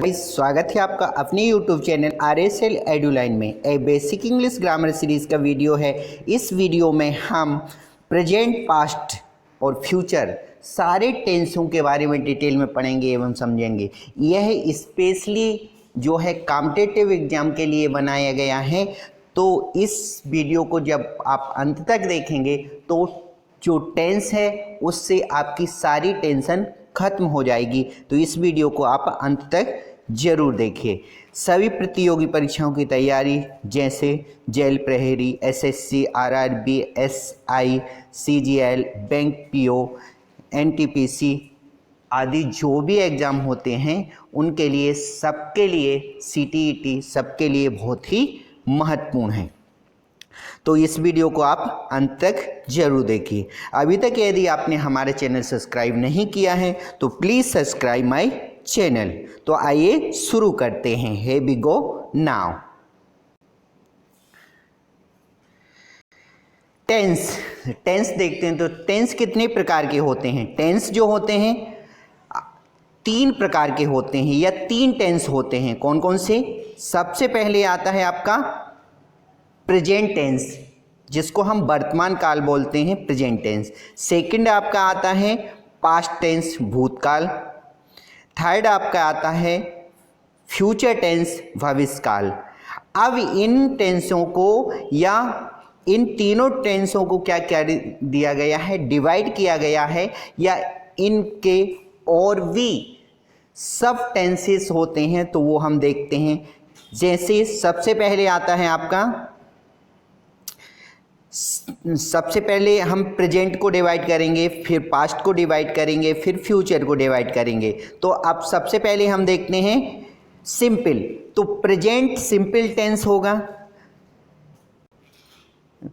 स्वागत है आपका अपने YouTube चैनल RSL एडुलाइन में। ए बेसिक इंग्लिश ग्रामर सीरीज़ का वीडियो है। इस वीडियो में हम प्रेजेंट, पास्ट और फ्यूचर सारे टेंसों के बारे में डिटेल में पढ़ेंगे एवं समझेंगे। यह स्पेशली जो है कॉम्पिटिटिव एग्जाम के लिए बनाया गया है। तो इस वीडियो को जब आप अंत तक देखेंगे तो जो टेंस है उससे आपकी सारी टेंशन खत्म हो जाएगी। तो इस वीडियो को आप अंत तक जरूर देखिए। सभी प्रतियोगी परीक्षाओं की तैयारी जैसे जेल प्रहरी, SSC, RRB, SI, CGL, bank PO, NTPC आदि जो भी एग्ज़ाम होते हैं उनके लिए, सबके लिए सीटीईटी सबके लिए बहुत ही महत्वपूर्ण है। तो इस वीडियो को आप अंत तक जरूर देखिए। अभी तक यदि आपने हमारे चैनल सब्सक्राइब नहीं किया है तो प्लीज़ सब्सक्राइब माय चैनल। तो आइए शुरू करते हैं। Here we go now. Tense देखते हैं। तो टेंस कितने प्रकार के होते हैं? टेंस जो होते हैं 3 प्रकार के होते हैं या 3 टेंस होते हैं। कौन कौन से? सबसे पहले आता है आपका प्रेजेंट टेंस, जिसको हम वर्तमान काल बोलते हैं, प्रेजेंट टेंस। सेकंड आपका आता है पास्ट टेंस, भूतकाल। थर्ड आपका आता है फ्यूचर टेंस, भविष्यकाल। अब इन टेंसों को या इन तीनों टेंसों को क्या क्या दिया गया है? डिवाइड किया गया है, या इनके और भी सब टेंसेस होते हैं तो वो हम देखते हैं। जैसे सबसे पहले आता है आपका, सबसे पहले हम प्रेजेंट को डिवाइड करेंगे, फिर पास्ट को डिवाइड करेंगे, फिर फ्यूचर को डिवाइड करेंगे। तो अब सबसे पहले हम देखते हैं सिंपल। तो प्रेजेंट सिंपल टेंस होगा,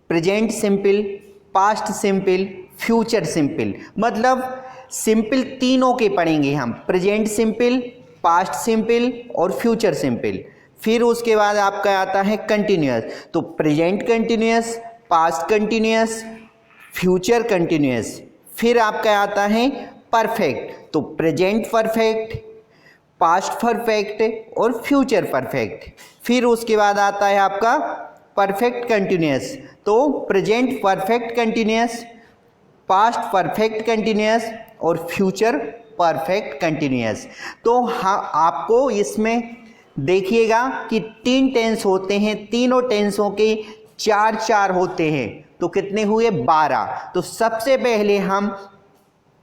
present simple, past simple, future simple. मतलब सिंपल तीनों के पढ़ेंगे हम, प्रेजेंट सिंपल, पास्ट सिंपल और फ्यूचर सिंपल। फिर उसके बाद आपका आता है कंटिन्यूअस। तो present continuous, past continuous, future continuous. फिर आपका आता है परफेक्ट। तो प्रेजेंट परफेक्ट, पास्ट परफेक्ट और फ्यूचर परफेक्ट। फिर उसके बाद आता है आपका परफेक्ट कंटिन्यूअस। तो present perfect continuous, past perfect continuous और फ्यूचर परफेक्ट कंटिन्यूअस। तो हाँ, आपको इसमें देखिएगा कि 3 टेंस होते हैं, तीनों टेंसों के 4 होते हैं। तो कितने हुए? 12। तो सबसे पहले हम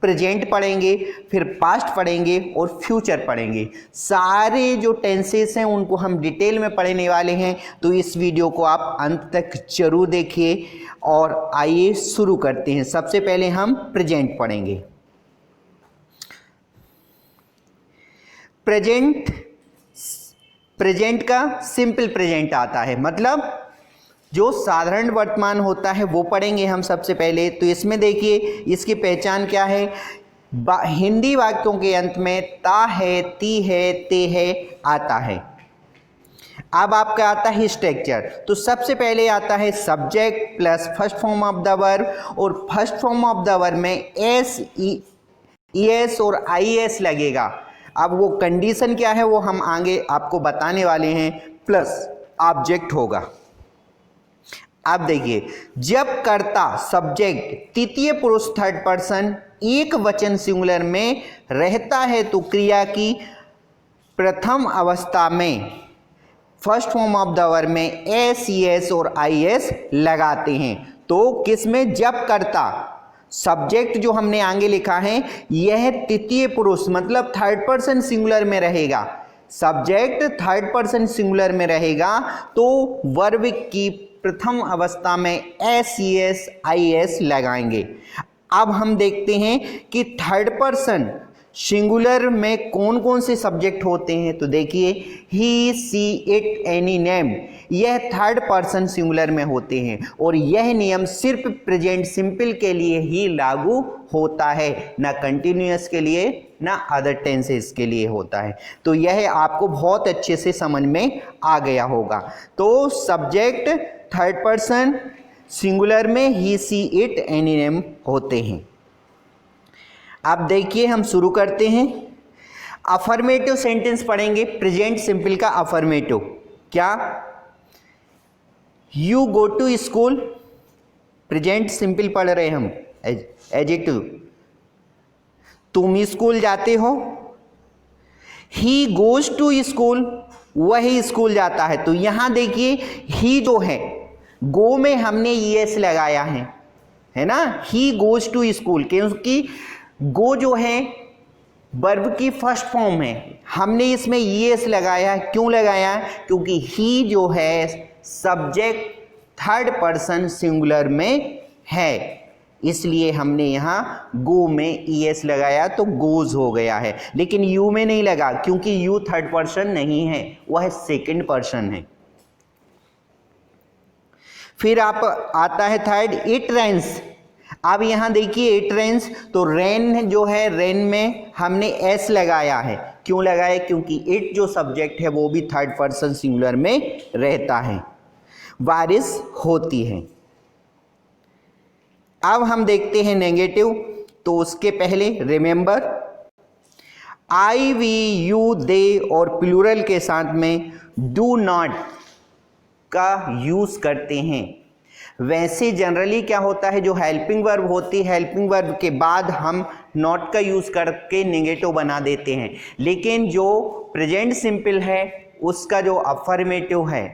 प्रेजेंट पढ़ेंगे, फिर पास्ट पढ़ेंगे और फ्यूचर पढ़ेंगे। सारे जो टेंसेस हैं उनको हम डिटेल में पढ़ने वाले हैं। तो इस वीडियो को आप अंत तक जरूर देखिए। और आइए शुरू करते हैं। सबसे पहले हम प्रेजेंट पढ़ेंगे। प्रेजेंट का सिंपल प्रेजेंट आता है, मतलब जो साधारण वर्तमान होता है वो पढ़ेंगे हम सबसे पहले। तो इसमें देखिए इसकी पहचान क्या है? हिंदी वाक्यों के अंत में ता है, ती है, ते है आता है। अब आपका आता है स्ट्रक्चर। तो सबसे पहले आता है subject plus first form of the verb, और first form of the verb में एस, ईएस और आईएस लगेगा। अब वो कंडीशन क्या है वो हम आगे आपको बताने वाले हैं। प्लस ऑब्जेक्ट होगा। अब देखिए, जब कर्ता सब्जेक्ट तृतीय पुरुष थर्ड पर्सन एक वचन सिंगुलर में रहता है तो क्रिया की प्रथम अवस्था में first form of the verb में एस, ईएस और आईएस लगाते हैं। तो किसमें? जब कर्ता सब्जेक्ट जो हमने आगे लिखा है यह तृतीय पुरुष मतलब थर्ड पर्सन सिंगुलर में रहेगा। सब्जेक्ट थर्ड पर्सन सिंगुलर में रहेगा तो वर्ब की प्रथम अवस्था में एस, ईएस, आईएस लगाएंगे। अब हम देखते हैं कि थर्ड पर्सन सिंगुलर में कौन कौन से सब्जेक्ट होते हैं। तो देखिए ही, सी, इट, एनी, नेम, यह थर्ड पर्सन सिंगुलर में होते हैं। और यह नियम सिर्फ प्रेजेंट सिंपल के लिए ही लागू होता है, ना कंटिन्यूअस के लिए ना अदर टेंसेस के लिए होता है। तो यह आपको बहुत अच्छे से समझ में आ गया होगा। तो सब्जेक्ट थर्ड पर्सन सिंगुलर में he, she, it, any, name होते हैं। अब देखिए हम शुरू करते हैं। अफर्मेटिव सेंटेंस पढ़ेंगे, प्रेजेंट सिंपल का अफर्मेटिव। क्या? You go to school, present simple पढ़ रहे हम, एडजेक्टिव। तुम स्कूल जाते हो। ही गोज टू स्कूल, वही स्कूल जाता है। तो यहां देखिए ही जो है, गो में हमने ईएस लगाया है ना, ही गोज टू स्कूल, क्योंकि गो जो है वर्ब की फर्स्ट फॉर्म है, हमने इसमें ईएस लगाया है। क्यों लगाया? क्योंकि ही जो है सब्जेक्ट थर्ड पर्सन सिंगुलर में है, इसलिए हमने यहां गो में ईएस लगाया, तो गोज हो गया है। लेकिन यू में नहीं लगा, क्योंकि यू थर्ड पर्सन नहीं है, वह सेकंड पर्सन है। फिर आप आता है थर्ड, इट रेन्स। अब यहां देखिए इट रेन्स, तो रेन जो है, रेन में हमने एस लगाया है। क्यों लगाया? क्योंकि इट जो सब्जेक्ट है वो भी थर्ड पर्सन सिंगुलर में रहता है, बारिश होती है। अब हम देखते हैं नेगेटिव, तो उसके पहले रिमेंबर, आई, वी, यू, दे और प्लूरल के साथ में डू नॉट का यूज करते हैं। वैसे जनरली क्या होता है, जो हेल्पिंग वर्ब होती है, हेल्पिंग वर्ब के बाद हम नॉट का यूज करके नेगेटिव बना देते हैं। लेकिन जो प्रेजेंट सिंपल है उसका जो अफर्मेटिव है,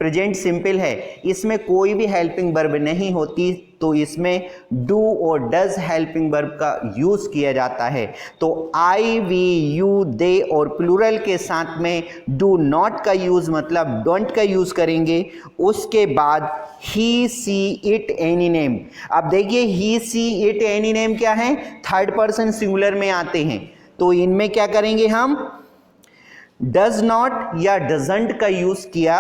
प्रेजेंट सिंपल है, इसमें कोई भी हेल्पिंग वर्ब नहीं होती, तो इसमें डू और डज हेल्पिंग वर्ब का यूज किया जाता है। तो आई, वी, यू, दे और प्लूरल के साथ में डू नॉट का यूज मतलब डोंट का यूज करेंगे। उसके बाद ही, सी, इट, एनी नेम। अब देखिए ही, सी, इट, एनी नेम क्या है, थर्ड पर्सन सिंगुलर में आते हैं, तो इनमें क्या करेंगे हम, डज नॉट या डजंट का यूज किया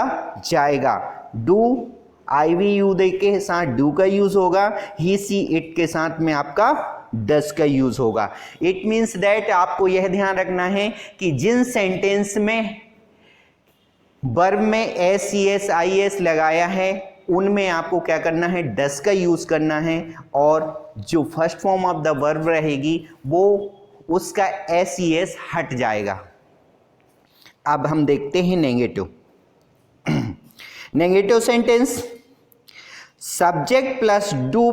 जाएगा। डू, आई, वी, यू, दे के साथ डू का यूज होगा, ही, सी, इट के साथ में आपका डज का यूज होगा। इट मीन्स दैट आपको यह ध्यान रखना है कि जिन सेंटेंस में वर्ब में एस, सी, एस, आई, एस लगाया है उनमें आपको क्या करना है, डज का यूज करना है, और जो first form of the verb रहेगी वो उसका एस, सी, एस हट जाएगा। अब हम देखते हैं negative. Negative sentence, subject plus do,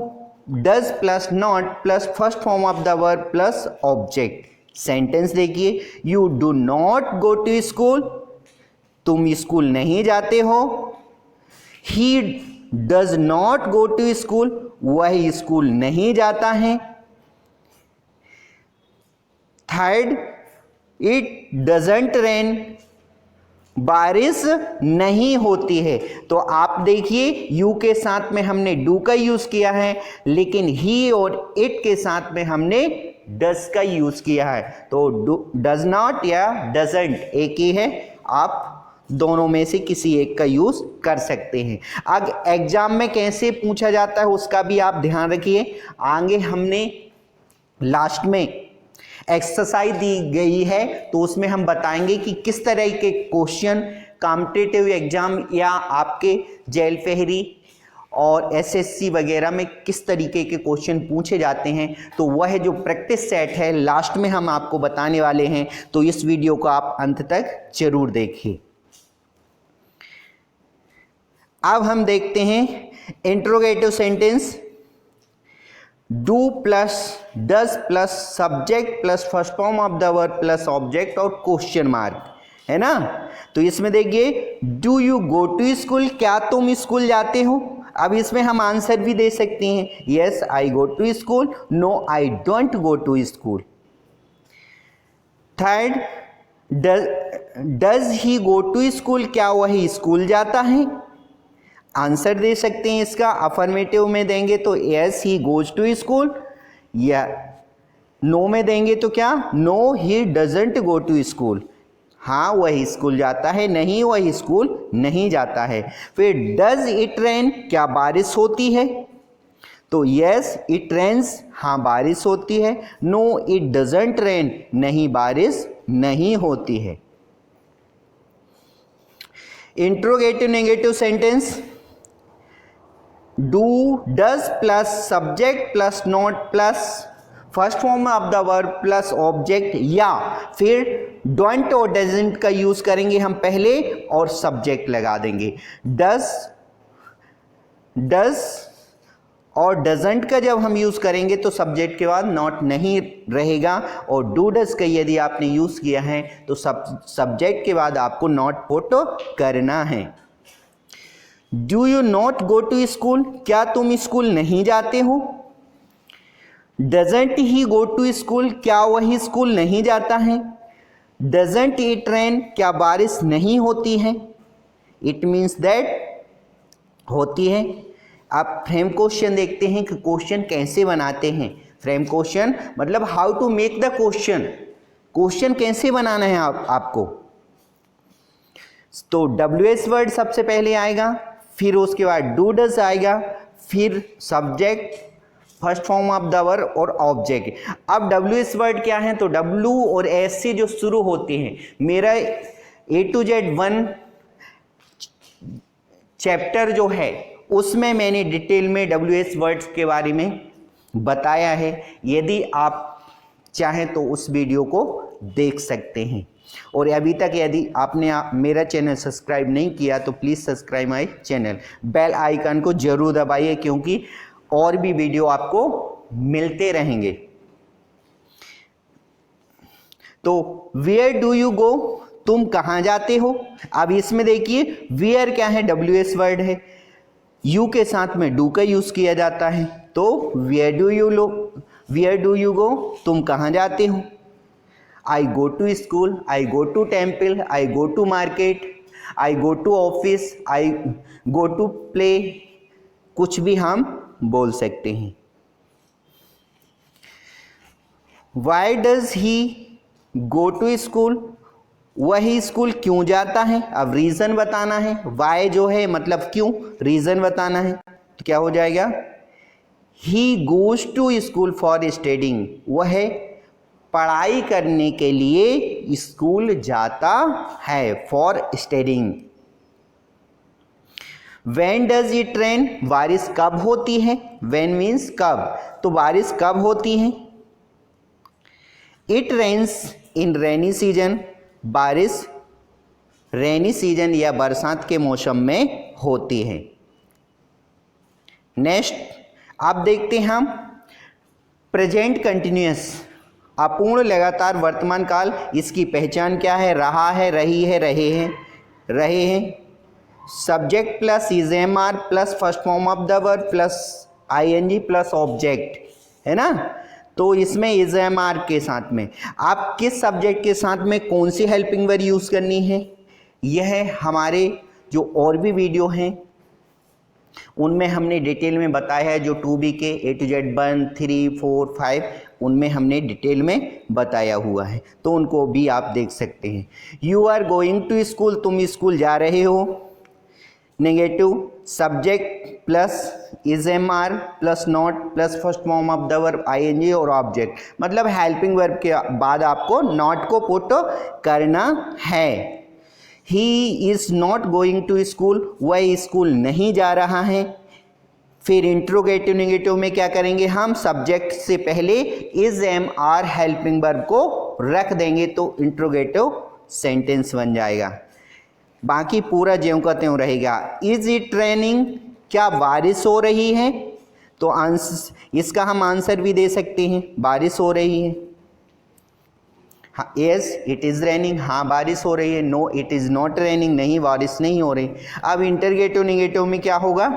does plus not plus first form of the verb plus object. Sentence देखिए, you do not go to school, तुम स्कूल नहीं जाते हो। He does not go to school, वह school नहीं जाता है। Third, it doesn't rain, बारिश नहीं होती है। तो आप देखिए यू के साथ में हमने डू का यूज किया है, लेकिन ही और इट के साथ में हमने डज का यूज किया है। तो डज नॉट या डजंट एक ही है, आप दोनों में से किसी एक का यूज कर सकते हैं। अब एग्जाम में कैसे पूछा जाता है उसका भी आप ध्यान रखिए। आगे हमने लास्ट में एक्सरसाइज दी गई है, तो उसमें हम बताएंगे कि किस तरह के क्वेश्चन कॉम्पिटिटिव एग्जाम या आपके जेल फेहरी और एसएससी वगैरह में किस तरीके के क्वेश्चन पूछे जाते हैं। तो वह जो प्रैक्टिस सेट है लास्ट में हम आपको बताने वाले हैं, तो इस वीडियो को आप अंत तक जरूर देखिए। अब हम देखते हैं interrogative sentence, do plus does plus subject plus first form of the verb plus object और क्वेश्चन मार्क, है ना। तो इसमें देखिए, do you go to school, क्या तुम स्कूल जाते हो। अब इसमें हम आंसर भी दे सकते हैं, yes I go to school, no I don't go to school. Third, does he go to school, क्या वही स्कूल जाता है। आंसर दे सकते हैं इसका, अफर्मेटिव में देंगे तो yes he goes to school, या नो में देंगे तो क्या, no he doesn't go to school, हाँ वही स्कूल जाता है, नहीं वही स्कूल नहीं जाता है। फिर डज इट रेन, क्या बारिश होती है, तो यस इट रेन्स, हाँ बारिश होती है। नो इट डजंट रेन, नहीं बारिश नहीं होती है। Interrogative negative sentence, do does plus subject plus not plus first form of the verb plus object, या फिर डोंट और डजंट का यूज करेंगे हम पहले और सब्जेक्ट लगा देंगे। डज और डजंट का जब हम यूज करेंगे तो सब्जेक्ट के बाद नॉट नहीं रहेगा, और डू डज का यदि आपने यूज किया है तो सब्जेक्ट के बाद आपको नॉट पुट करना है। Do you not go to school, क्या तुम स्कूल नहीं जाते हो। Doesn't he go to school, क्या वही स्कूल नहीं जाता है। डजंट इट रेन, क्या बारिश नहीं होती है। इट मीन्स दैट होती है। आप फ्रेम क्वेश्चन देखते हैं कि क्वेश्चन कैसे बनाते हैं। फ्रेम क्वेश्चन मतलब how to make the question, question कैसे बनाना है आपको। तो WH वर्ड सबसे पहले आएगा, फिर उसके बाद डू डज आएगा, फिर subject, first form of the verb और ऑब्जेक्ट। अब WH वर्ड क्या है, तो W और S से जो शुरू होते हैं, मेरा A to Z 1 चैप्टर जो है उसमें मैंने डिटेल में WH वर्ड्स के बारे में बताया है। यदि आप चाहें तो उस वीडियो को देख सकते हैं। और अभी तक यदि आपने मेरा चैनल सब्सक्राइब नहीं किया तो please subscribe my channel, bell icon को जरूर दबाइए क्योंकि और भी वीडियो आपको मिलते रहेंगे। तो वेयर डू यू गो, तुम कहाँ जाते हो। अब इसमें देखिए वेयर क्या है, WH वर्ड है, यू के साथ में डू का यूज किया जाता है। तो वेयर डू यू गो, तुम कहाँ जाते हो। I go to school, I go to temple, I go to market, I go to office, I go to play, कुछ भी हम बोल सकते हैं। Why does he go to school, वही स्कूल क्यों जाता है। अब रीजन बताना है, वाई जो है मतलब क्यों, रीजन बताना है, तो क्या हो जाएगा, he goes to school for studying, वह पढ़ाई करने के लिए स्कूल जाता है, for studying. When does it rain, बारिश कब होती है। When means कब, तो बारिश कब होती है। It rains in rainy season, बारिश रेनी सीजन या बरसात के मौसम में होती है। नेक्स्ट आप देखते हैं हम प्रेजेंट कंटिन्यूअस, अपूर्ण लगातार वर्तमान काल, इसकी पहचान क्या है, रहा है, रही है, रहे हैं। Subject plus is am are plus first form of the verb plus ING plus object, है ना। तो इसमें इज़-एम-आर के साथ में आप किस सब्जेक्ट के साथ में कौन सी हेल्पिंग वर्ब यूज़ करनी है, यह हमारे जो और भी वीडियो हैं उनमें हमने डिटेल में बताया है। जो 2B के A to Z 1, 3, 4, 5 उनमें हमने डिटेल में बताया हुआ है, तो उनको भी आप देख सकते हैं। You are going to school, तुम स्कूल जा रहे हो। Negative subject plus is am are plus not plus first form of the verb ING और ऑब्जेक्ट, मतलब हेल्पिंग वर्ब के बाद आपको नॉट को पुट करना है। He is not going to school, वह स्कूल नहीं जा रहा है। फिर इंट्रोगेटिव नेगेटिव में क्या करेंगे हम, सब्जेक्ट से पहले इज़-एम-आर हेल्पिंग वर्ब को रख देंगे तो इंट्रोगेटिव सेंटेंस बन जाएगा। बाकी पूरा ज्यों का त्यों रहेगा। इज इट रेनिंग, क्या बारिश हो रही है, तो इसका हम आंसर भी दे सकते हैं, बारिश हो रही है। हाँ, यस इट इज़ रेनिंग, हाँ बारिश हो रही है। No it is not raining, नहीं बारिश नहीं हो रही। अब इंटरगेटिव नेगेटिव में क्या होगा,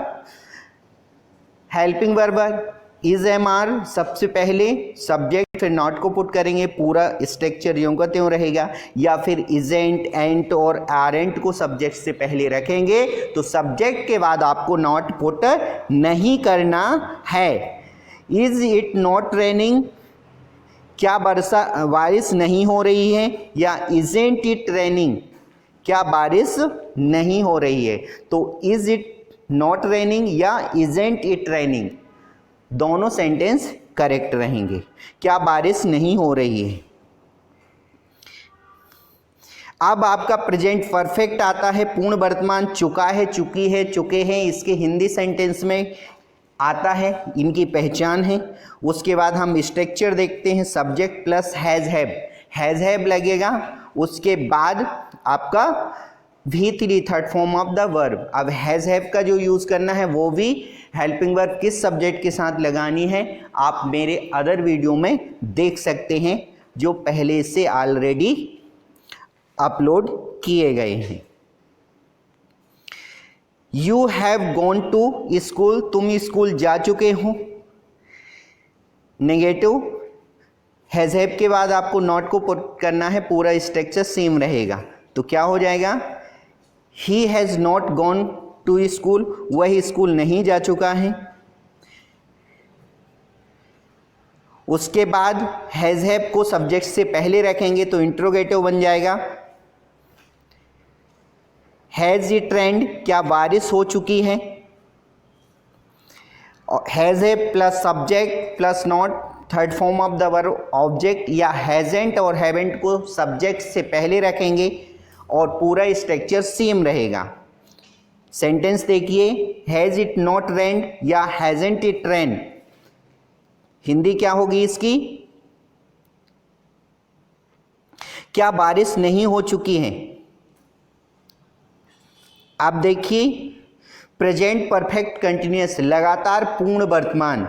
हेल्पिंग वर्ब इज़-एम-आर सबसे पहले, सब्जेक्ट फिर नॉट को पुट करेंगे, पूरा स्ट्रक्चर यूं का त्यों रहेगा। या फिर इजेंट, एंट और आरेंट को सब्जेक्ट से पहले रखेंगे तो सब्जेक्ट के बाद आपको नॉट पुट नहीं करना है। इज इट नॉट रेनिंग, क्या बारिश नहीं हो रही है, या इजेंट इट रेनिंग, क्या बारिश नहीं हो रही है। तो इज इट नॉट रेनिंग या इजेंट इट रेनिंग दोनों सेंटेंस करेक्ट रहेंगे। क्या बारिश नहीं हो रही है। अब आपका प्रेजेंट परफेक्ट आता है, पूर्ण वर्तमान चुका है, चुकी है, चुके हैं। इसके हिंदी सेंटेंस में आता है, इनकी पहचान है। उसके बाद हम स्ट्रक्चर देखते हैं, सब्जेक्ट प्लस हैज़ हैव लगेगा। उसके बाद आपका V3 third form of the verb. अब हैज़ हैव का जो यूज़ करना है वो भी हेल्पिंग वर्ब किस सब्जेक्ट के साथ लगानी है आप मेरे अदर वीडियो में देख सकते हैं जो पहले से ऑलरेडी अपलोड किए गए हैं। You have gone to school, तुम स्कूल जा चुके हो। नेगेटिव हैज़ हैव के बाद आपको नॉट को पुट करना है, पूरा स्ट्रक्चर सेम रहेगा। तो क्या हो जाएगा, he has not gone to school, वह स्कूल नहीं जा चुका है। उसके बाद हैज़ हैव को सब्जेक्ट से पहले रखेंगे तो इंट्रोगेटिव बन जाएगा। हैज़ इट रेन्ड, क्या बारिश हो चुकी है। Has have plus subject plus not third form of the verb object, या हैजेंट और हैवेंट को सब्जेक्ट से पहले रखेंगे और पूरा स्ट्रक्चर सेम रहेगा। सेंटेंस देखिए, हैज़ इट नॉट रेन्ड या हैजेंट इट रेन्ड, हिंदी क्या होगी इसकी, क्या बारिश नहीं हो चुकी है। आप देखिए प्रेजेंट परफेक्ट कंटिन्यूअस, लगातार पूर्ण वर्तमान,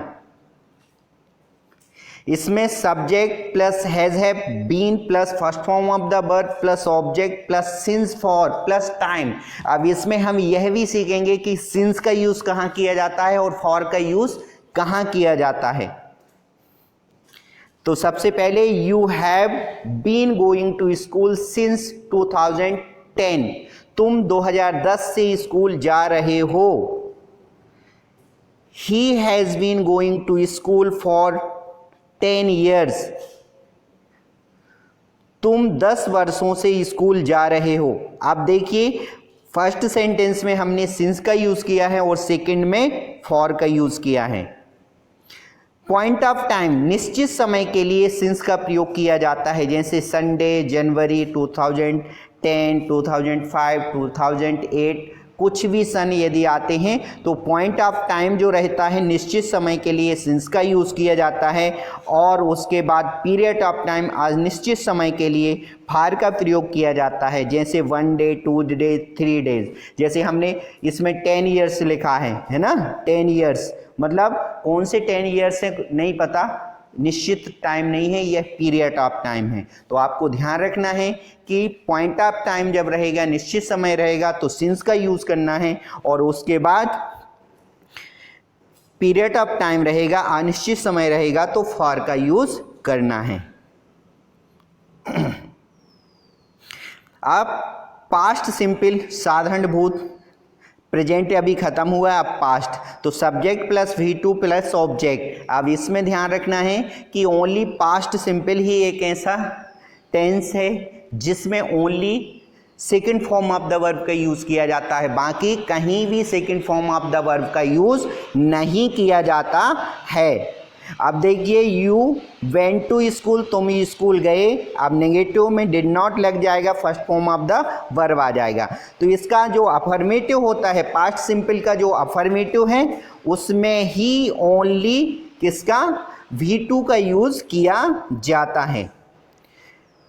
इसमें subject plus has have been plus first form of the verb plus object plus since for plus time. अब इसमें हम यह भी सीखेंगे कि सिंस का यूज कहाँ किया जाता है और फॉर का यूज कहाँ किया जाता है। तो सबसे पहले you have been going to school since 2010, तुम 2010 से स्कूल जा रहे हो। He has been going to school for 10 years, तुम 10 वर्षों से स्कूल जा रहे हो। आप देखिए फर्स्ट सेंटेंस में हमने सिंस का यूज किया है और सेकंड में फॉर का यूज किया है। पॉइंट ऑफ टाइम, निश्चित समय के लिए सिंस का प्रयोग किया जाता है, जैसे संडे, जनवरी 2010, 2005, 2008, कुछ भी सन यदि आते हैं तो पॉइंट ऑफ टाइम जो रहता है निश्चित समय के लिए सिंस का यूज़ किया जाता है, और उसके बाद पीरियड ऑफ टाइम अनिश्चित समय के लिए फार का प्रयोग किया जाता है, जैसे 1 डे, 2 डे, 3 डेज। जैसे हमने इसमें 10 ईयर्स लिखा है ना, 10 ईयर्स मतलब कौन से 10 ईयर्स है नहीं पता, निश्चित टाइम नहीं है, यह पीरियड ऑफ टाइम है। तो आपको ध्यान रखना है कि पॉइंट ऑफ टाइम जब रहेगा, निश्चित समय रहेगा तो सिंस का यूज करना है, और उसके बाद पीरियड ऑफ टाइम रहेगा, अनिश्चित समय रहेगा तो फॉर का यूज करना है। अब पास्ट सिंपल साधारण भूत, प्रेजेंट अभी खत्म हुआ है, अब पास्ट, तो subject plus V2 plus object. अब इसमें ध्यान रखना है कि ओनली पास्ट सिंपल ही एक ऐसा टेंस है जिसमें only second form of the verb का यूज किया जाता है, बाकी कहीं भी second form of the verb का यूज नहीं किया जाता है। अब देखिए यू वेंट टू स्कूल, तुम स्कूल गए। अब नेगेटिव में डिड नॉट लग जाएगा, first form of the verb आ जाएगा। तो इसका जो अफर्मेटिव होता है, पास्ट सिंपल का जो अफर्मेटिव है उसमें ही ओनली किसका, V2 का यूज किया जाता है।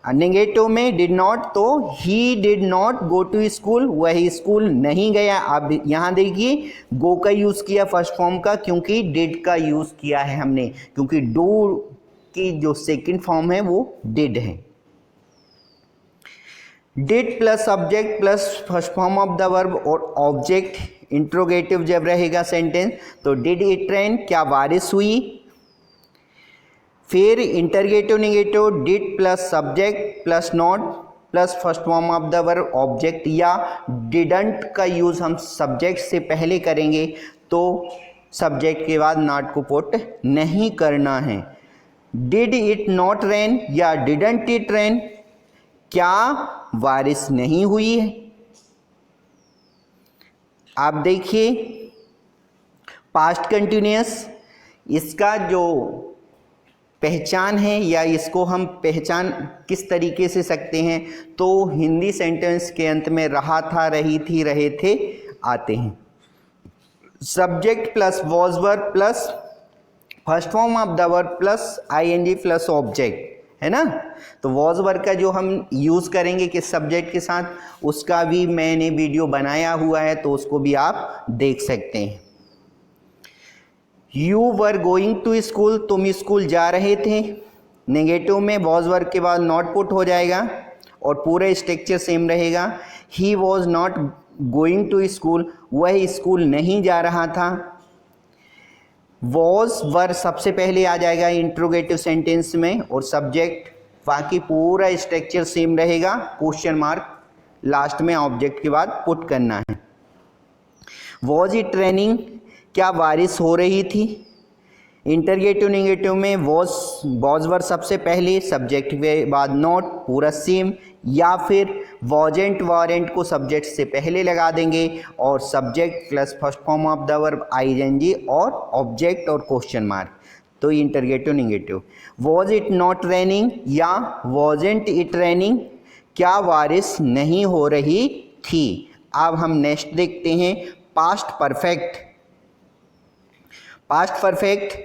नेगेटिव में डिड नॉट, तो he did not go to school, वह स्कूल नहीं गया। अब यहाँ देखिए गो का यूज किया फर्स्ट फॉर्म का, क्योंकि डिड का यूज किया है हमने, क्योंकि डू की जो सेकंड फॉर्म है वो डिड है। Did plus subject plus first form of the verb और ऑब्जेक्ट इंट्रोगेटिव जब रहेगा सेंटेंस, तो डिड इट रेन, क्या बारिश हुई। फिर interrogative negative, did plus subject plus not plus first form of the verb object, या डिडंट का यूज हम सब्जेक्ट से पहले करेंगे तो सब्जेक्ट के बाद नॉट को पुट नहीं करना है। डिड इट नॉट रेन या डिडंट इट रेन, क्या बारिश नहीं हुई है। आप देखिए पास्ट कंटिन्यूअस, इसका जो पहचान है या इसको हम पहचान किस तरीके से सकते हैं, तो हिंदी सेंटेंस के अंत में रहा था, रही थी, रहे थे आते हैं। Subject plus was verb plus first form of the verb plus ING plus object, है ना। तो वॉज वर्ब का जो हम यूज़ करेंगे किस सब्जेक्ट के साथ, उसका भी मैंने वीडियो बनाया हुआ है, तो उसको भी आप देख सकते हैं। You were going to school, तुम स्कूल जा रहे थे। नेगेटिव में वॉज वर्ब के बाद नॉट पुट हो जाएगा और पूरा स्ट्रक्चर सेम रहेगा। He was not going to school, वह स्कूल नहीं जा रहा था। वॉज वर्ब सबसे पहले आ जाएगा इंट्रोगेटिव सेंटेंस में और सब्जेक्ट, बाकी पूरा स्ट्रक्चर सेम रहेगा। क्वेश्चन मार्क लास्ट में ऑब्जेक्ट के बाद पुट करना है। वॉज इट रेनिंग, क्या बारिश हो रही थी। इंटरगेटिव नेगेटिव में वॉज वर्ब सबसे पहले, सब्जेक्ट के बाद नॉट, पूरा सेम, या फिर वॉजेंट वारेंट को सब्जेक्ट से पहले लगा देंगे और subject plus first form of the verb ING और ऑब्जेक्ट और क्वेश्चन मार्क, तो interrogative negative. Was it not raining या वॉजेंट इट रेनिंग, क्या बारिश नहीं हो रही थी। अब हम नेक्स्ट देखते हैं पास्ट परफेक्ट। पास्ट परफेक्ट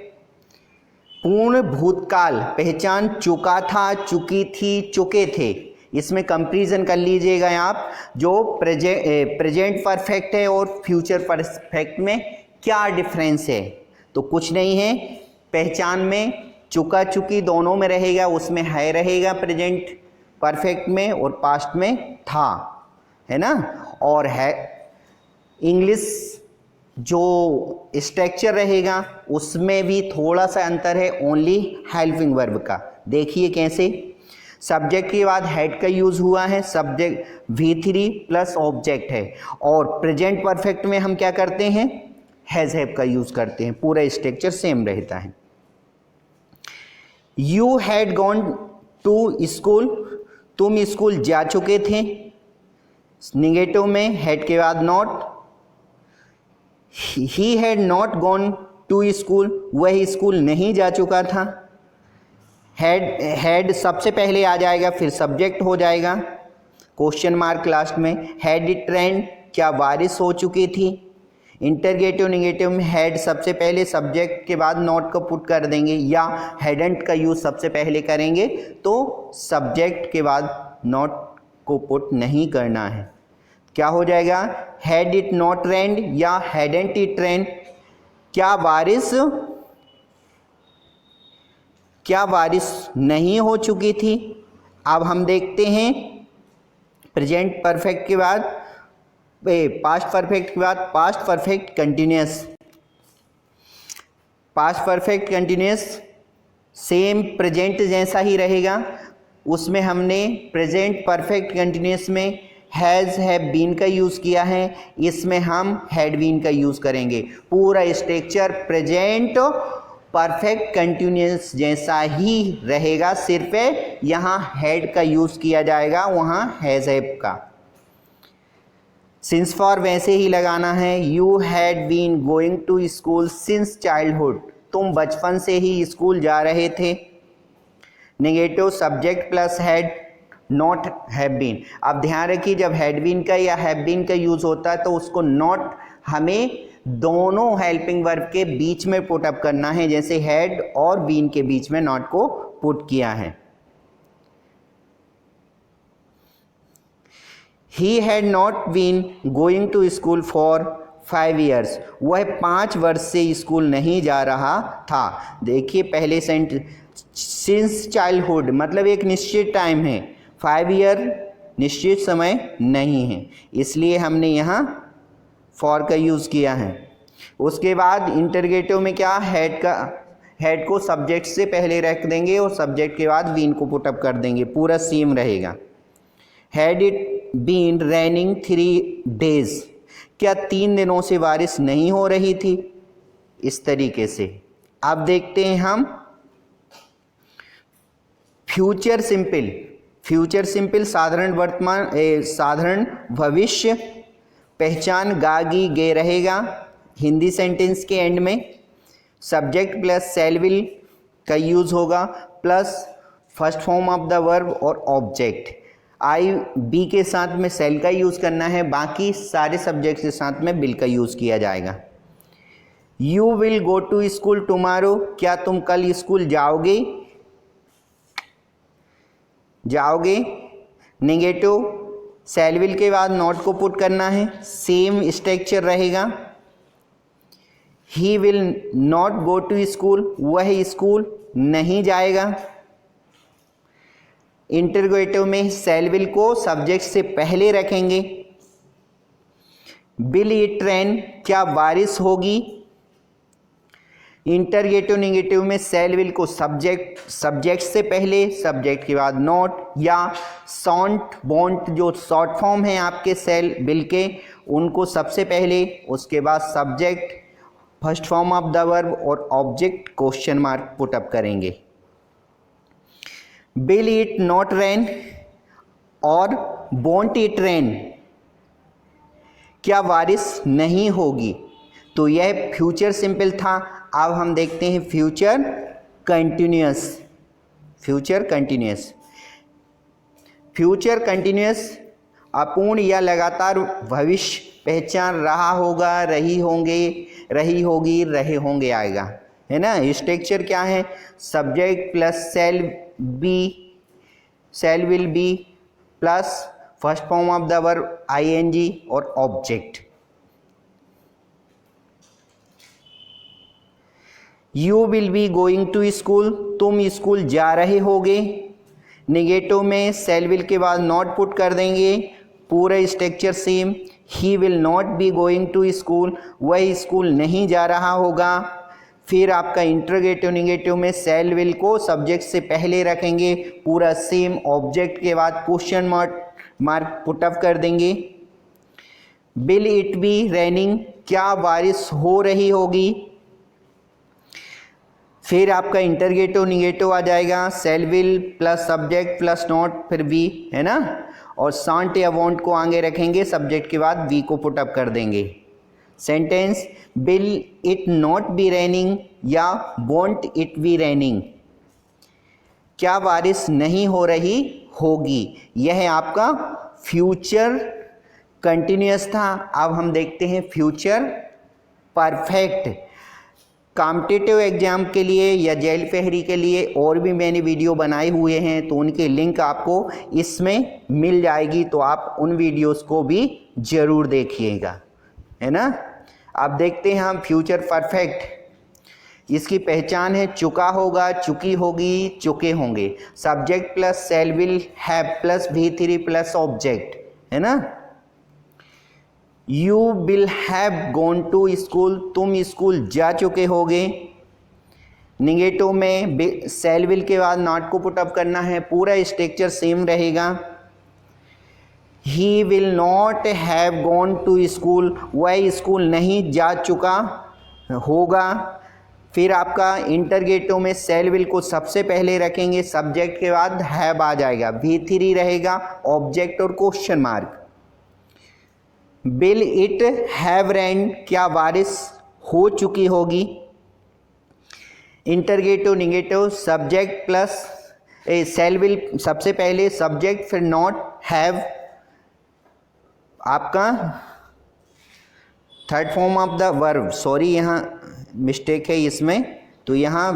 पूर्ण भूतकाल, पहचान चुका था, चुकी थी, चुके थे। इसमें कंपैरिजन कर लीजिएगा आप, जो प्रेजेंट परफेक्ट है और फ्यूचर परफेक्ट में क्या डिफरेंस है। तो कुछ नहीं है, पहचान में चुका चुकी दोनों में रहेगा, उसमें है रहेगा प्रेजेंट परफेक्ट में और पास्ट में था, है ना। और है इंग्लिश जो स्ट्रक्चर रहेगा उसमें भी थोड़ा सा अंतर है, ओनली हेल्पिंग वर्ब का। देखिए कैसे, सब्जेक्ट के बाद हेड का यूज हुआ है, सब्जेक्ट V3 प्लस ऑब्जेक्ट है, और प्रेजेंट परफेक्ट में हम क्या करते हैं, हैज हैव का यूज करते हैं, पूरा स्ट्रक्चर सेम रहता है। You had gone to school, तुम स्कूल जा चुके थे। निगेटिव में हेड के बाद not. He had not gone to school, वह स्कूल नहीं जा चुका था। हैड सबसे पहले आ जाएगा, फिर सब्जेक्ट हो जाएगा, क्वेश्चन मार्क लास्ट में। हैड इट रेन्ड, क्या बारिश हो चुकी थी। इंटरगेटिव नेगेटिव में हेड सबसे पहले, सब्जेक्ट के बाद नॉट को पुट कर देंगे, या हैडंट का यूज सबसे पहले करेंगे तो सब्जेक्ट के बाद नॉट को पुट नहीं करना है। क्या हो जाएगा, हैड इट नॉट रेन्ड या हैडंट इट रेन्ड, क्या बारिश नहीं हो चुकी थी। अब हम देखते हैं प्रेजेंट परफेक्ट के बाद, पास्ट परफेक्ट के बाद past perfect continuous. Past perfect continuous same present जैसा ही रहेगा, उसमें हमने प्रेजेंट परफेक्ट कंटिन्यूअस में हैज़ हैव बीन का यूज़ किया है, इसमें हम हैड बीन का यूज़ करेंगे। पूरा स्ट्रक्चर प्रेजेंट परफेक्ट कंटिन्यूअस जैसा ही रहेगा, सिर्फ यहाँ हैड का यूज़ किया जाएगा, वहाँ हैज़ हैव का। सिंस फॉर वैसे ही लगाना है। You had been going to school since childhood, तुम बचपन से ही स्कूल जा रहे थे। Negative subject plus had not have been. अब ध्यान रखिए, जब हैड बीन का या हैव बीन का यूज़ होता है तो उसको नॉट हमें दोनों हेल्पिंग वर्ब के बीच में पुट अप करना है, जैसे हैड और बीन के बीच में नॉट को पुट किया है। He had not been going to school for 5 years, वह 5 वर्ष से स्कूल नहीं जा रहा था। देखिए पहले सेंटेंस सिंस चाइल्डहुड मतलब एक निश्चित टाइम है, 5 year निश्चित समय नहीं है, इसलिए हमने यहाँ फॉर का यूज़ किया है। उसके बाद इंटरगेटिव में क्या, हेड को सब्जेक्ट से पहले रख देंगे और सब्जेक्ट के बाद बीन को पुटअप कर देंगे, पूरा सेम रहेगा। Had it been raining 3 days, क्या 3 दिनों से बारिश नहीं हो रही थी। इस तरीके से अब देखते हैं हम फ्यूचर सिंपल। फ्यूचर सिंपल साधारण वर्तमान साधारण भविष्य, पहचान गागी गे रहेगा हिंदी सेंटेंस के एंड में। सब्जेक्ट प्लस शैल विल का यूज़ होगा, plus first form of the verb और ऑब्जेक्ट। आई बी के साथ में शैल का यूज़ करना है, बाकी सारे सब्जेक्ट के साथ में विल का यूज़ किया जाएगा। You will go to school tomorrow, क्या तुम कल स्कूल जाओगे? जाओगे। नेगेटिव, शैल विल के बाद नॉट को पुट करना है, सेम स्ट्रक्चर रहेगा। He will not go to school, वह स्कूल नहीं जाएगा। इंटरोगेटिव में शैल विल को सब्जेक्ट से पहले रखेंगे। विल इट रेन, क्या बारिश होगी? इंटरगेटिव नेगेटिव में शैल विल को सब्जेक्ट से पहले, सब्जेक्ट के बाद नॉट, या सॉन्ट वॉन्ट जो शॉर्ट फॉर्म है आपके शैल विल के, उनको सबसे पहले, उसके बाद subject, first form of the verb और object question mark put up करेंगे। विल इट नॉट रेन और वॉन्ट इट रेन, क्या बारिश नहीं होगी? तो यह फ्यूचर सिंपल था। अब हम देखते हैं future continuous. Future continuous, future continuous अपूर्ण या लगातार भविष्य पहचान रहा होगा, रही होंगे, रही होगी, रहे होंगे आएगा, है ना। स्ट्रक्चर क्या है? Subject plus shall will be plus first form of the verb ING और object. You will be going to school, तुम स्कूल जा रहे होगे। नेगेटिव में शैल विल के बाद नॉट पुट कर देंगे, पूरा structure same. He will not be going to school, वह स्कूल नहीं जा रहा होगा। फिर आपका इंटरोगेटिव नेगेटिव में शैल विल को सब्जेक्ट से पहले रखेंगे, पूरा सेम। ऑब्जेक्ट के बाद क्वेश्चन मार्क पुट अप कर देंगे। विल इट बी रेनिंग, क्या बारिश हो रही होगी? फिर आपका इंटरगेटिव निगेटिव आ जाएगा, शैल will plus subject plus not, फिर बी, है ना। और शांट या वॉन्ट को आगे रखेंगे, सब्जेक्ट के बाद बी को पुट अप कर देंगे। Sentence, will it not be raining या वॉन्ट इट बी रेनिंग, क्या बारिश नहीं हो रही होगी। यह है आपका फ्यूचर कंटिन्यूअस था। अब हम देखते हैं फ्यूचर परफेक्ट। कॉम्पिटिटिव एग्जाम के लिए या जेल पहरी के लिए और भी मैंने वीडियो बनाए हुए हैं, तो उनके लिंक आपको इसमें मिल जाएगी, तो आप उन वीडियोस को भी ज़रूर देखिएगा, है ना। अब देखते हैं हम फ्यूचर परफेक्ट। इसकी पहचान है चुका होगा, चुकी होगी, चुके होंगे। Subject plus shall will have plus V3 plus object, है ना। You will have gone to school, तुम स्कूल जा चुके होगे। निगेटिव में शैल विल के बाद नॉट को पुट अप करना है, पूरा स्ट्रक्चर सेम रहेगा। He will not have gone to school, वह स्कूल नहीं जा चुका होगा। फिर आपका इंटरगेटिव में शैल विल को सबसे पहले रखेंगे, सब्जेक्ट के बाद हैव आ जाएगा, V3 रहेगा, ऑब्जेक्ट और question mark. Will it have rain, क्या बारिश हो चुकी होगी। Interrogative negative, subject plus shall will सबसे पहले, सब्जेक्ट फिर नॉट, हैव आपका third form of the verb. Sorry, यहाँ मिस्टेक है इसमें, तो यहाँ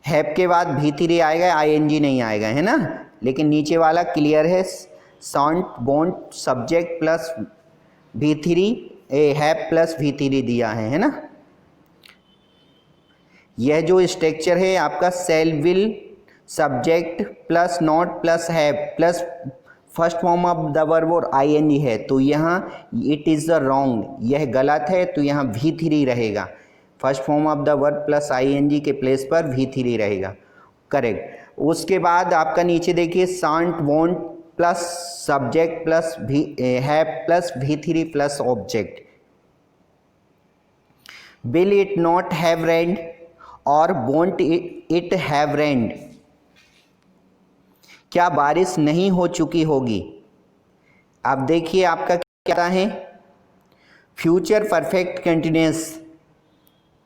हैव के बाद V3 आएगा, ING नहीं आएगा, है ना। लेकिन नीचे वाला क्लियर है, shan't won't subject plus V3 have plus V3 दिया है ना। यह जो स्ट्रक्चर है आपका shall will subject plus not plus have plus first form of the verb और ING है, तो यहाँ इट इज़ द रॉन्ग, यह गलत है, तो यहाँ V3 रहेगा। First form of the verb plus ING के प्लेस पर V3 रहेगा, करेक्ट। उसके बाद आपका नीचे देखिए, shan't won't plus subject plus have plus V3 plus object. Will it not have rained और वॉन्ट इट हैव रेन्ड, क्या बारिश नहीं हो चुकी होगी। अब देखिए आपका क्या है, फ्यूचर परफेक्ट कंटिन्यूअस।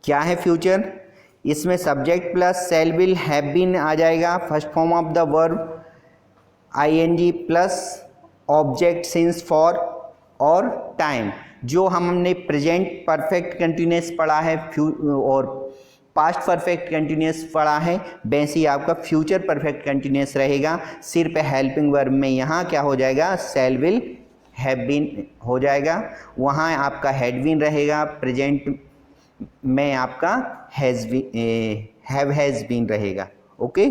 क्या है फ्यूचर? इसमें subject plus shall will have been आ जाएगा, first form of the verb ING plus object since for और टाइम। जो हमने प्रेजेंट परफेक्ट कंटिन्यूअस पढ़ा है और पास्ट परफेक्ट कंटिन्यूअस पढ़ा है, वैसे ही आपका फ्यूचर परफेक्ट कंटिन्यूअस रहेगा। सिर्फ हेल्पिंग वर्ब में यहाँ क्या हो जाएगा, शैल विल हैव बीन हो जाएगा, वहाँ आपका हैड बीन रहेगा, प्रेजेंट में आपका हैव हैज बीन रहेगा। Okay,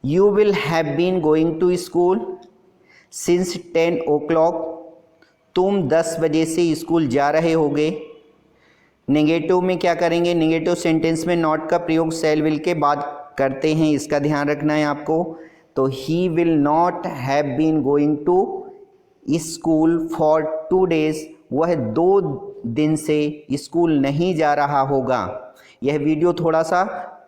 you will have been going to school since 10 o'clock, तुम 10 बजे से स्कूल जा रहे होगे। नेगेटिव में क्या करेंगे, नेगेटिव सेंटेंस में नॉट का प्रयोग शैल विल के बाद करते हैं, इसका ध्यान रखना है आपको। तो he will not have been going to school for 2 days, वह 2 दिन से स्कूल नहीं जा रहा होगा। यह वीडियो थोड़ा सा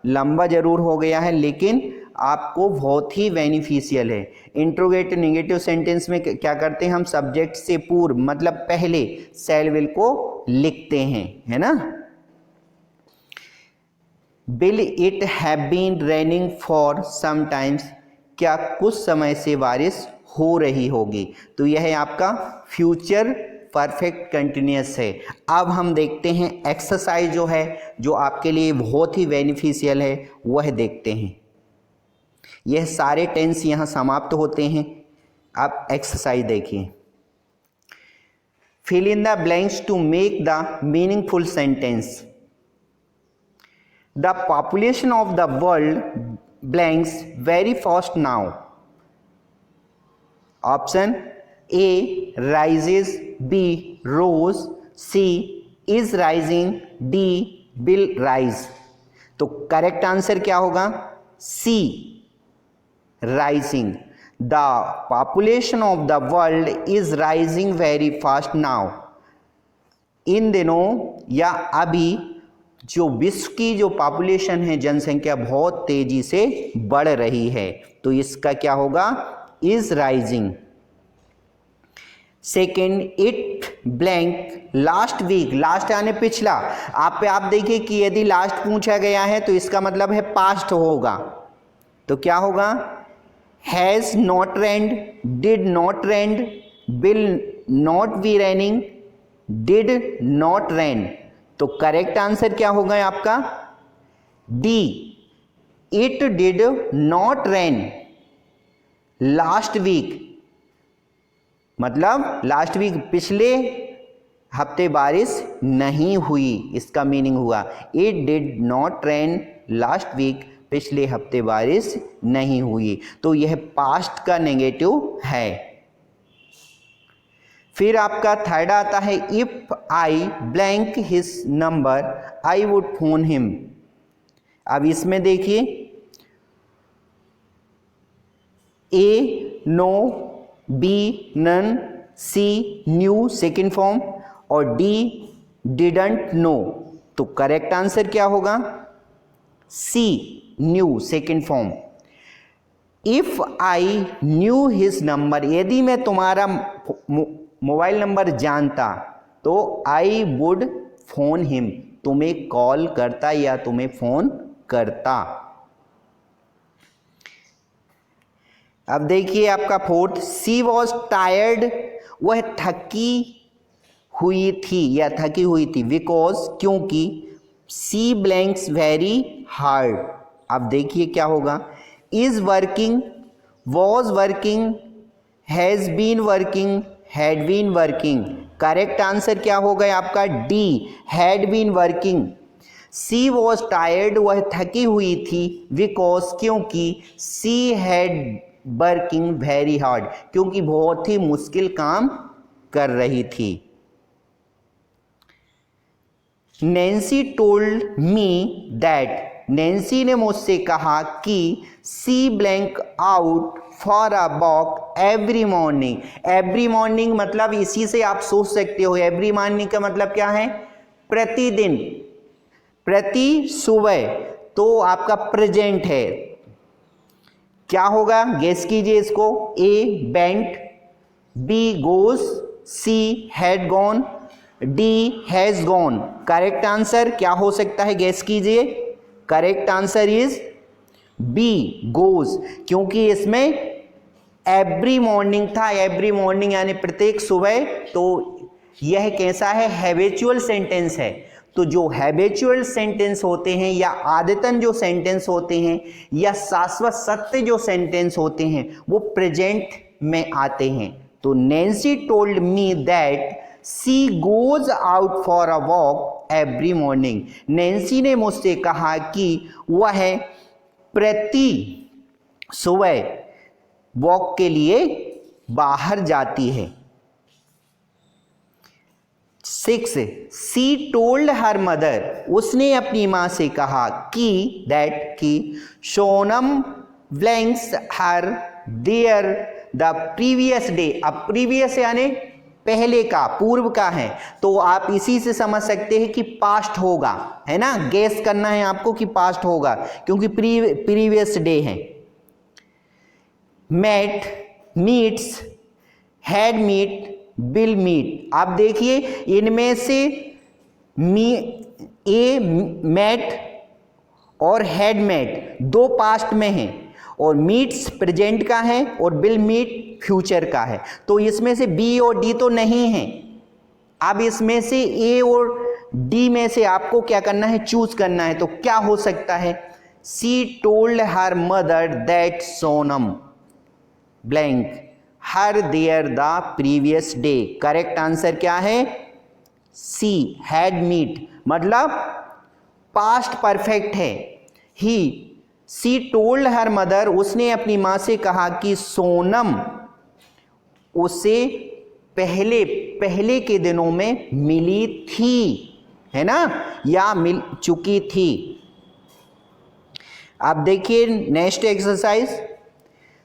लंबा जरूर हो गया है, लेकिन आपको बहुत ही बेनिफिशियल है। इंट्रोगेटिव नेगेटिव सेंटेंस में क्या करते हैं हम, सब्जेक्ट से पूर्व मतलब पहले शैल विल को लिखते हैं, है ना। Will it have been raining for some times, क्या कुछ समय से बारिश हो रही होगी। तो यह है आपका फ्यूचर परफेक्ट कंटिन्यूअस है। अब हम देखते हैं एक्सरसाइज जो है, जो आपके लिए बहुत ही बेनिफिशियल है, वह देखते हैं। यह सारे टेंस यहाँ समाप्त होते हैं। अब एक्सरसाइज देखिए, fill in the blanks to make the meaningful sentence. The population of the world blanks very fast now. Option A rises, B rose, C is rising, D will rise. तो correct answer क्या होगा, C rising. The population of the world is rising very fast now. इन दिनों या अभी जो विश्व की जो पॉपुलेशन है, जनसंख्या बहुत तेजी से बढ़ रही है। तो इसका क्या होगा, is rising. Second, it blank last week, last यानी पिछला। आप देखिए कि यदि लास्ट पूछा गया है तो इसका मतलब है पास्ट होगा। तो क्या होगा, has not rained, did not rained, will not be raining, did not rain. तो करेक्ट आंसर क्या होगा आपका, D it did not rain last week. मतलब लास्ट वीक पिछले हफ्ते बारिश नहीं हुई, इसका मीनिंग हुआ it did not rain last week, पिछले हफ्ते बारिश नहीं हुई। तो यह पास्ट का नेगेटिव है। फिर आपका थर्ड आता है, if I blank his number I would phone him. अब इसमें देखिए, A know, B none, C knew second form और डी डिडंट नो। तो करेक्ट आंसर क्या होगा, C knew second form. If I knew his number, यदि मैं तुम्हारा मोबाइल नंबर जानता तो आई वुड फोन हिम, तुम्हें कॉल करता या तुम्हें फोन करता। अब देखिए आपका फोर्थ, सी वॉज टायर्ड, वह थकी हुई थी या थकी हुई थी, बिकॉज क्योंकि सी ब्लैंक्स वेरी हार्ड। अब देखिए क्या होगा, is working, was working, has been working, had been working. Correct answer क्या होगा आपका, D had been working. She was tired, वह थकी हुई थी, बिकॉज क्योंकि she had working very hard, क्योंकि बहुत ही मुश्किल काम कर रही थी। Nancy told me that, Nancy ने मुझसे कहा कि she blank out for a walk every morning. Every morning मतलब इसी से आप सोच सकते हो, एवरी मॉर्निंग का मतलब क्या है, प्रतिदिन, प्रति सुबह। तो आपका प्रेजेंट है, क्या होगा गेस कीजिए इसको, A went, B goes, C had gone, D has gone. Correct answer क्या हो सकता है, गेस कीजिए। Correct answer is B goes, क्योंकि इसमें एवरी मॉर्निंग था, एवरी मॉर्निंग यानी प्रत्येक सुबह, तो यह कैसा है, हैबिचुअल सेंटेंस है। तो जो हैबिचुअल सेंटेंस होते हैं या आदतन जो सेंटेंस होते हैं या शाश्वत सत्य जो सेंटेंस होते हैं वो प्रेजेंट में आते हैं। तो Nancy told me that she goes out for a walk every morning. Nancy ने मुझसे कहा कि वह प्रति सुबह वॉक के लिए बाहर जाती है। 6 सी टोल्ड हर मदर, उसने अपनी माँ से कहा कि दैट कि Sonam blanks her there the previous day. अब प्रीवियस यानी पहले का, पूर्व का है, तो आप इसी से समझ सकते हैं कि पास्ट होगा, है ना। गेस करना है आपको कि पास्ट होगा क्योंकि प्रीवियस डे है। Met, meets, had meet, will meet. आप देखिए इनमें से मेट और हैड मेट दो पास्ट में हैं और मीट्स प्रेजेंट का है और विल मीट फ्यूचर का है। तो इसमें से बी और डी तो नहीं है। अब इसमें से ए और डी में से आपको क्या करना है, चूज करना है। तो क्या हो सकता है, she told her mother that Sonam blank her there the previous day. Correct answer क्या है, सी हैड मीट, मतलब पास्ट परफेक्ट है। He C told her mother, उसने अपनी माँ से कहा कि सोनम उसे पहले के दिनों में मिली थी, है ना, या मिल चुकी थी। अब देखिए next exercise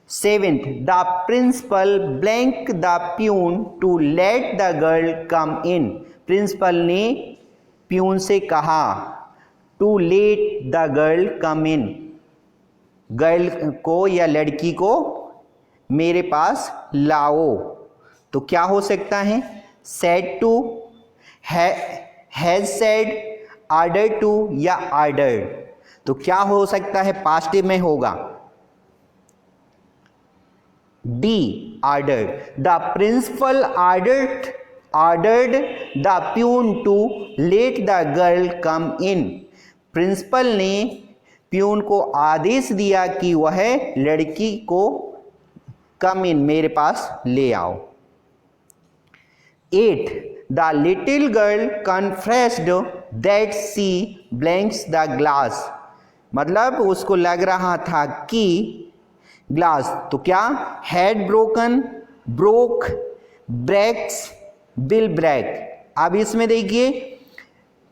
7th the principal blank the peon to let the girl come in. Principal ने प्यून से कहा to let the girl come in, girl को या लड़की को मेरे पास लाओ। तो क्या हो सकता है, said to, has said, order to या ऑर्डर्ड। तो क्या हो सकता है, पास्ट में होगा D ordered. The principal ordered the peon to let the girl come in. Principal ने प्यून को आदेश दिया कि वह लड़की को कम इन, मेरे पास ले आओ। 8 the little girl confessed that she blanks the glass. मतलब उसको लग रहा था कि ग्लास, तो क्या, had broken, broke, breaks, will break. अब इसमें देखिए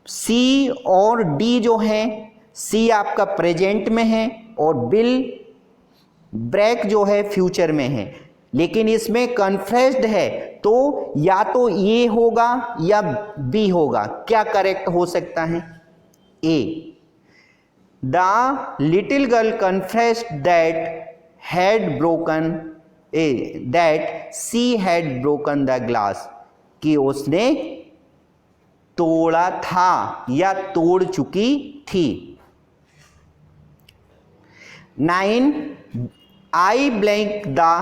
सी और डी जो है, सी आपका प्रेजेंट में है और विल ब्रेक जो है फ्यूचर में है, लेकिन इसमें कन्फ्रेस्ड है तो या तो ए होगा या बी होगा। क्या करेक्ट हो सकता है, A. The little girl confessed that had broken that she had broken the glass, कि उसने तोड़ा था या तोड़ चुकी थी। 9 I blank the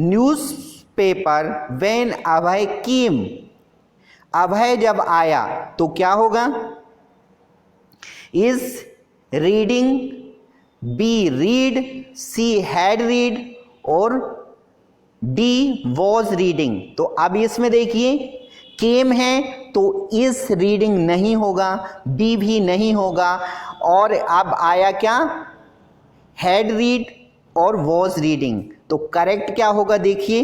newspaper when Abhay came। अभय जब आया तो क्या होगा, is reading, B read, C had read और डी वॉज रीडिंग। तो अब इसमें देखिए केम है तो इस रीडिंग नहीं होगा, बी भी नहीं होगा, और अब आया क्या, हैड रीड और वॉज रीडिंग। तो करेक्ट क्या होगा, देखिए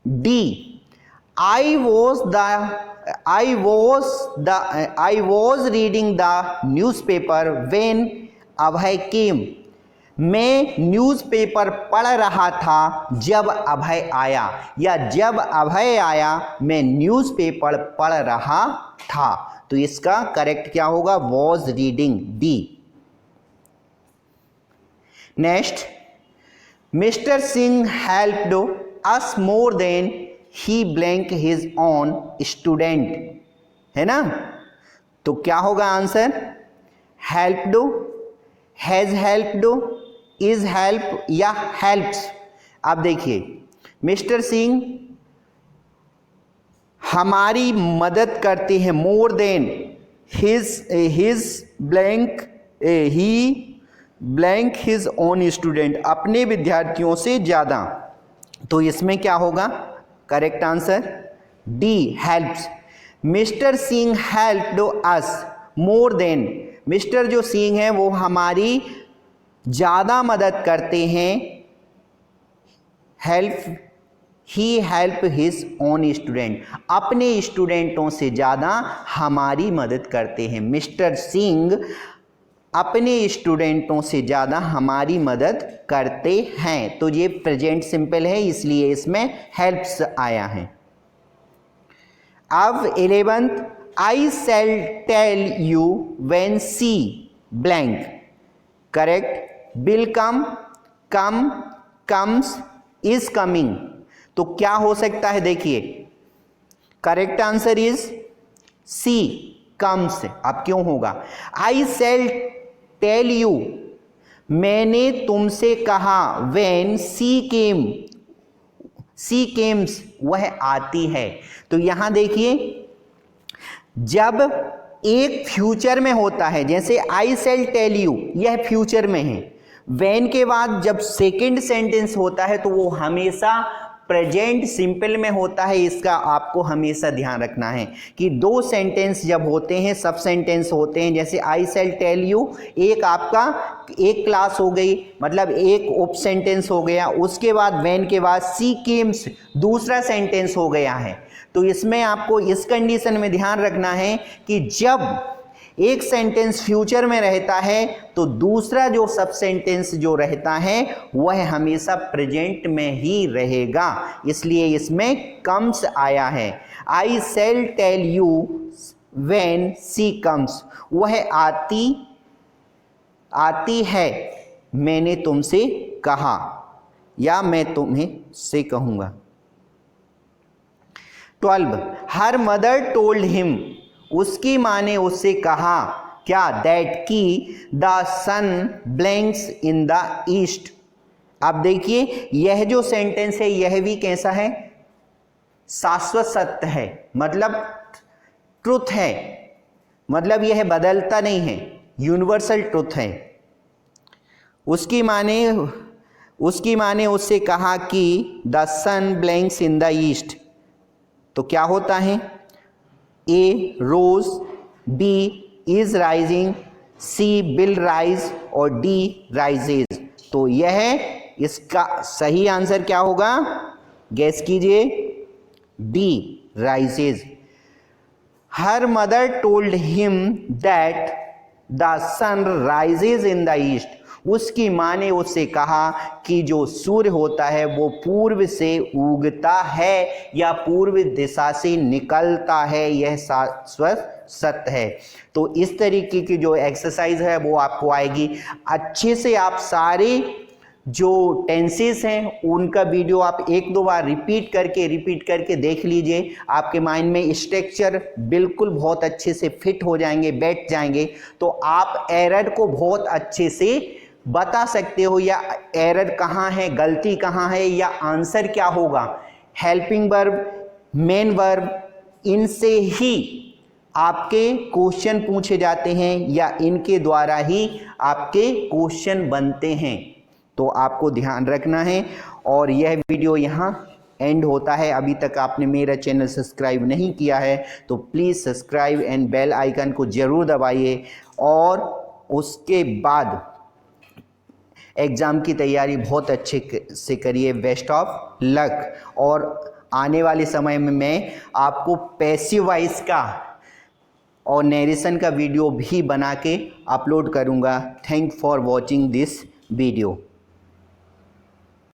D I was reading the newspaper when Abhay came. मैं न्यूज़पेपर पढ़ रहा था जब अभय आया, या जब अभय आया मैं न्यूज़पेपर पढ़ रहा था। तो इसका करेक्ट क्या होगा, was reading, D. Next, mister Singh helped us more than he blank his own student, है ना। तो क्या होगा answer, helped, has helped, is help या हेल्प्स। अब देखिए मिस्टर सिंह हमारी मदद करते हैं, more than his blank he blank his own student, अपने विद्यार्थियों से ज़्यादा। तो इसमें क्या होगा correct answer? D, helps. Mister Singh helped us more than, mister जो सिंह है वो हमारी ज़्यादा मदद करते हैं। हेल्प, ही हेल्प हिज ओन स्टूडेंट, अपने स्टूडेंटों से ज़्यादा हमारी मदद करते हैं। मिस्टर सिंह अपने स्टूडेंटों से ज़्यादा हमारी मदद करते हैं। तो ये प्रेजेंट सिंपल है, इसलिए इसमें हेल्प्स आया है। अब 11th, I shall tell you when C blank, correct? Will come, come, comes, is coming. तो क्या हो सकता है देखिए, correct answer is C, comes. अब क्यों होगा? आई शैल टेल यू, मैंने तुमसे कहा, when C came, C Kemps, वह आती है। तो यहां देखिए जब एक फ्यूचर में होता है, जैसे आई शैल टेल यू, यह फ्यूचर में है। व्हेन के बाद जब सेकंड सेंटेंस होता है तो वो हमेशा प्रेजेंट सिंपल में होता है। इसका आपको हमेशा ध्यान रखना है कि दो सेंटेंस जब होते हैं, सब सेंटेंस होते हैं, जैसे आई शैल टेल यू, एक आपका एक क्लास हो गई, मतलब एक उप सेंटेंस हो गया। उसके बाद व्हेन के बाद सी केम्स दूसरा सेंटेंस हो गया है। तो इसमें आपको इस कंडीशन में ध्यान रखना है कि जब एक सेंटेंस फ्यूचर में रहता है तो दूसरा जो सब सेंटेंस जो रहता है वह हमेशा प्रेजेंट में ही रहेगा, इसलिए इसमें कम्स आया है। I shall tell you when she comes, वह आती है, मैंने तुमसे कहा, या मैं तुम्हें से कहूंगा। 12, हर मदर टोल्ड हिम, उसकी माँ ने उससे कहा क्या? दैट की the sun blanks in the east. अब देखिए यह जो सेंटेंस है यह भी कैसा है? शाश्वत सत्य है, मतलब ट्रुथ है, मतलब यह बदलता नहीं है, यूनिवर्सल ट्रुथ है। उसकी माँ ने उससे कहा कि the sun blanks in the east. तो क्या होता है? A rose, B is rising, C will rise और डी राइजेज। तो यह इसका सही आंसर क्या होगा? गैस कीजिए। D, rises. Her mother told him that the sun rises in the east, उसकी माँ ने उससे कहा कि जो सूर्य होता है वो पूर्व से उगता है या पूर्व दिशा से निकलता है, यह शाश्वत सत्य है। तो इस तरीके की जो एक्सरसाइज है वो आपको आएगी। अच्छे से आप सारे जो टेंसेस हैं उनका वीडियो आप एक दो बार रिपीट करके देख लीजिए। आपके माइंड में स्ट्रक्चर बिल्कुल बहुत अच्छे से फिट हो जाएंगे, बैठ जाएंगे। तो आप एरर को बहुत अच्छे से बता सकते हो, या एरर कहाँ है, गलती कहाँ है, या आंसर क्या होगा। हेल्पिंग वर्ब, मेन वर्ब, इनसे ही आपके क्वेश्चन पूछे जाते हैं या इनके द्वारा ही आपके क्वेश्चन बनते हैं। तो आपको ध्यान रखना है। और यह वीडियो यहाँ एंड होता है। अभी तक आपने मेरा चैनल सब्सक्राइब नहीं किया है तो please subscribe and bell icon को ज़रूर दबाइए। और उसके बाद एग्ज़ाम की तैयारी बहुत अच्छे से करिए। Best of luck. और आने वाले समय में मैं आपको पैसिव वॉइस का और नरेशन का वीडियो भी बना के अपलोड करूँगा। Thank for watching this video.